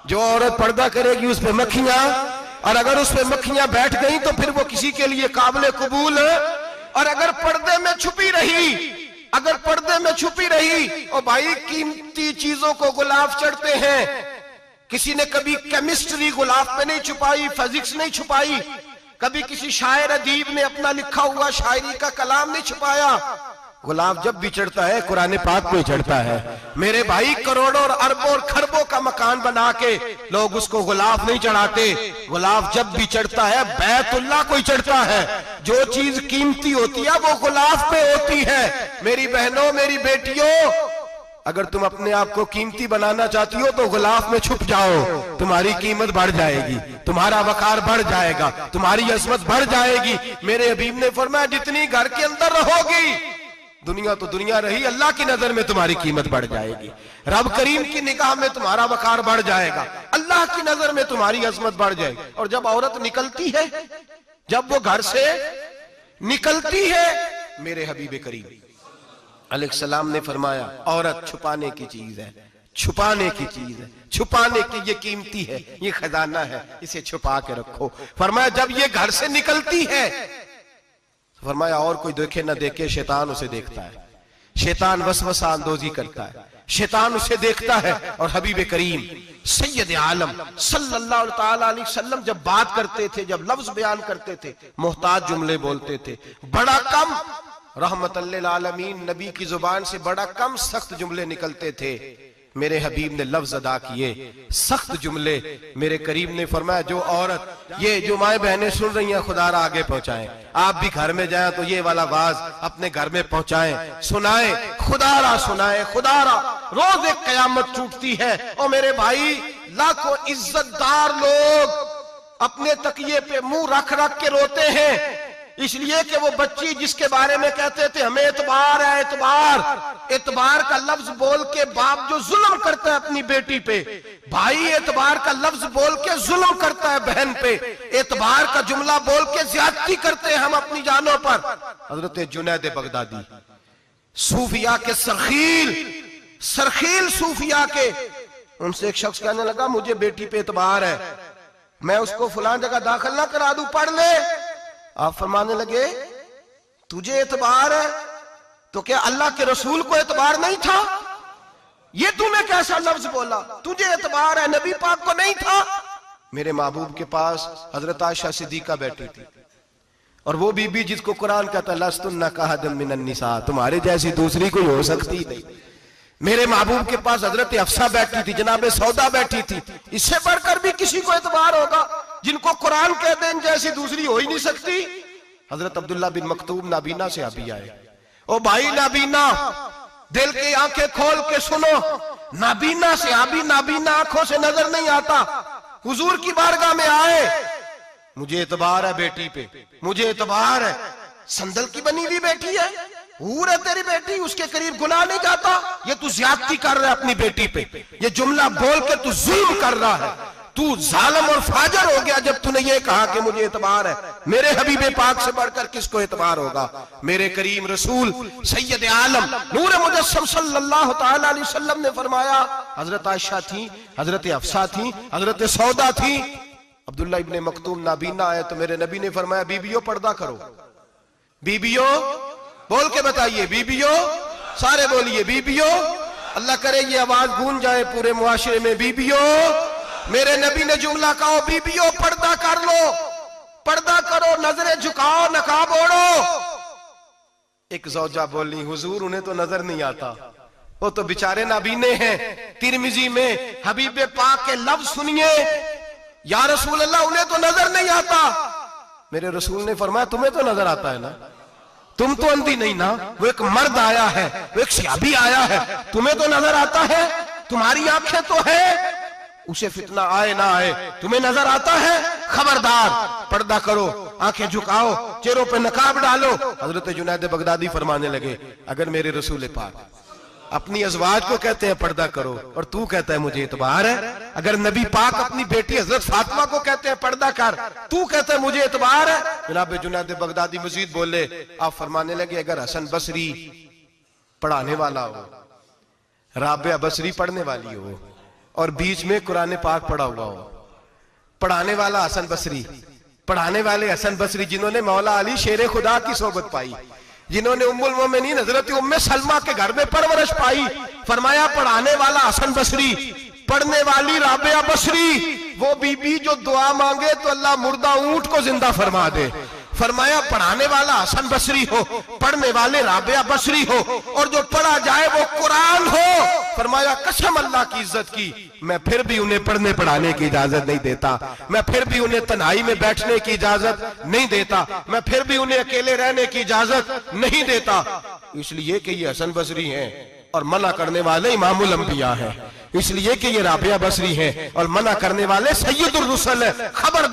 जो औरत पर्दा करेगी उस पे मक्खियां, और अगर उस पे मक्खियां बैठ गई तो फिर वो किसी के लिए काबिल कबूल है। और अगर पर्दे में छुपी रही, अगर पर्दे में छुपी रही, और भाई कीमती चीजों को गुलाब चढ़ते हैं। किसी ने कभी केमिस्ट्री गुलाब पे नहीं छुपाई, फिजिक्स नहीं छुपाई, कभी किसी शायर अदीब ने अपना लिखा हुआ शायरी का कलाम नहीं छुपाया। गुलाब जब भी चढ़ता है कुरान पाक पे चढ़ता है। मेरे भाई करोड़ों और अरबों और खरबों का मकान बना के लोग उसको गुलाब नहीं चढ़ाते। गुलाब जब भी चढ़ता है बैतुल्लाह को ही चढ़ता है। जो चीज कीमती होती है वो गुलाब पे होती है। मेरी बहनों, मेरी बेटियों, अगर तुम अपने आप को कीमती बनाना चाहती हो तो गुलाब में छुप जाओ, तुम्हारी कीमत बढ़ जाएगी, तुम्हारा वकार बढ़ जाएगा, तुम्हारी अजमत बढ़ जाएगी। मेरे हबीब ने फरमाया जितनी घर के अंदर रहोगी, दुनिया तो दुनिया रही, अल्लाह की नजर में तुम्हारी कीमत बढ़ जाएगी, रब करीम की निगाह में तुम्हारा वकार बढ़ जाएगा, अल्लाह की नजर में तुम्हारी अजमत बढ़ जाएगी। और जब औरत निकलती है, जब वो घर से निकलती है, मेरे हबीब करीम अलैहिस्सलाम ने फरमाया औरत छुपाने की चीज है, छुपाने की चीज है, छुपाने की, ये कीमती है, ये खजाना है, इसे छुपा के रखो। फरमाया जब ये घर से निकलती है, फरमाया और कोई देखे ना देखे, शैतान उसे देखता है, शैतान वसवसा अंदोजी करता है, शैतान उसे देखता है। और हबीब करीम सैयद आलम सल्लल्लाहु ताला अलैहि वसल्लम जब बात करते थे, जब लफ्ज बयान करते थे, मोहताज जुमले बोलते थे, बड़ा कम, रहमतुल्लिल आलमीन नबी की जुबान से बड़ा कम सख्त जुमले निकलते थे। मेरे हबीब ने लफ्ज अदा किए, सख्त जुमले। मेरे करीम ने फरमाया जो औरत, ये जो माए बहनें सुन रही हैं, खुदारा आगे पहुंचाएं, आप भी घर में जाएं तो ये वाला वाज अपने घर में पहुंचाएं, सुनाएं, खुदारा सुनाएं, खुदारा। रोज एक कयामत टूटती है और मेरे भाई लाखों इज्जतदार लोग अपने तकिए पे मुंह रख रख के रोते हैं, इसलिए कि वो बच्ची जिसके बारे में कहते थे हमें एतबार है, एतबार, एतबार का लफ्ज बोल के बाप जो जुल्म करता है अपनी बेटी पे, भाई एतबार का लफ्ज बोल के जुल्म करता है बहन पे, एतबार का जुमला बोल के ज्यादती करते हैं हम अपनी जानों पर। हजरत जुनैद बगदादी सूफिया के सरखील, सरखील सूफिया के, उनसे एक शख्स कहने लगा मुझे बेटी पे एतबार है, मैं उसको फलां जगह दाखिल ना करा दूं, पढ़ ले। आप फरमाने लगे तुझे एतबार है तो क्या अल्लाह के रसूल को एतबार नहीं था? ये तूने कैसा लफ्ज बोला? तुझे एतबार है, नबी पाक को नहीं था? मेरे महबूब के पास हजरत आयशा सिद्दीका बैठी थी, और वो बीबी जिसको कुरान कहता लस्तुन्ना कहदम मिनन निसा, तुम्हारे जैसी दूसरी कोई हो सकती नहीं। मेरे महबूब के पास हजरत अफसा बैठी थी, जनाबे सौदा बैठी थी, इससे बढ़कर भी किसी को एतबार होगा जिनको कुरान कह दें जैसी दूसरी हो ही नहीं सकती। हजरत अब्दुल्ला बिन मक्तूम नाबीना से अभी आए, ओ भाई नाबीना, दिल की आंखें खोल के सुनो, नाबीना से अभी, नाबीना आंखों से नजर नहीं आता, हुजूर की बारगाह में आए, मुझे एतबार है बेटी पे, मुझे एतबार है, संदल की बनी हुई बेटी है, हूर है तेरी बेटी, उसके करीब गुनाह नहीं जाता, ये तू ज्यादती कर रहा है अपनी बेटी पे, ये जुमला बोल के तू जुल्म कर रहा है, तू जालिम और फाजर हो गया जब तूने ये कहा कि मुझे एतबार है। मेरे हबीबे पाक से बढ़कर किसको एतबार होगा? मेरे करीम रसूल सैयद आलम नूर मुजस्सम सल्लल्लाहु ताला अलैहि वसल्लम ने फरमाया, हजरत आयशा थी, हजरत अफसा थी, हजरत सौदा थी, अब्दुल्ला इब्ने मक्तूम नाबीना आए तो मेरे नबी ने फरमाया बीबियों पर्दा करो, बीबियों बोल के बताइए, बीबियों, सारे बोलिए बीबियों, अल्लाह करे ये आवाज गूंज जाए पूरे मुआशरे में, बीबियों। मेरे नबी ने जुमला कहा बीबियों पर्दा कर लो, पर्दा करो, नजरें झुकाओ, नकाब ओढ़ो। एक जौजा बोली हुजूर उन्हें तो नजर नहीं आता, वो तो बेचारे नाबीने हैं। तिरमिजी में हबीब पाक के लफ्ज सुनिए, या रसूल अल्लाह उन्हें तो नजर नहीं आता। मेरे रसूल ने फरमाया तुम्हें तो नजर आता है ना, तुम तो अंधी नहीं ना, वो एक मर्द आया है, वो एक सहाबी आया है, तुम्हें तो नजर आता है, तुम्हारी आंखें तो है, उसे फितना आए ना आए तुम्हें नजर आता है, खबरदार पर्दा करो, आंखें झुकाओ, चेहरों पे नकाब डालो। हजरत जुनैद बगदादी फरमाने लगे अगर मेरे रसूल पाक अपनी अज़वाज को कहते हैं पर्दा करो और तू कहता है मुझे एतबार है, अगर नबी पाक अपनी बेटी हजरत फातिमा को कहते हैं पर्दा कर, तू कहता है मुझे एतबार है। जनाब जुनैद बगदादी मजीद बोले, आप फरमाने लगे अगर हसन बसरी पढ़ाने वाला हो, राबिया बसरी पढ़ने वाली हो और बीच में कुरान पाक पढ़ा हुआ हो। पढ़ाने वाला हसन बसरी, पढ़ाने वाले हसन बसरी जिन्होंने मौला अली शेर खुदा की सोबत पाई, जिन्होंने उम्मुल मोमिनीन हजरत उम्मे सलमा के घर में परवरिश पाई। फरमाया पढ़ाने वाला हसन बसरी, पढ़ने वाली राबिया बसरी, वो बीबी जो दुआ मांगे तो अल्लाह मुर्दा ऊंट को जिंदा फरमा दे। फरमाया पढ़ाने वाला हसन बसरी हो, पढ़ने वाले राबिया बसरी हो, और जो पढ़ा जाए वो कुरान हो। फरमाया कसम अल्लाह की इज्जत की, मैं फिर भी उन्हें पढ़ने पढ़ाने की इजाजत नहीं देता, मैं फिर भी उन्हें तन्हाई में बैठने की इजाजत नहीं देता, मैं फिर भी उन्हें अकेले रहने की इजाजत नहीं देता, इसलिए कि ये हसन बसरी हैं और मना करने वाले इमामुल अंबिया हैं, इसलिए कि ये राबिया बसरी हैं और मना करने वाले सैयदुर रुसल हैं। खबरदार।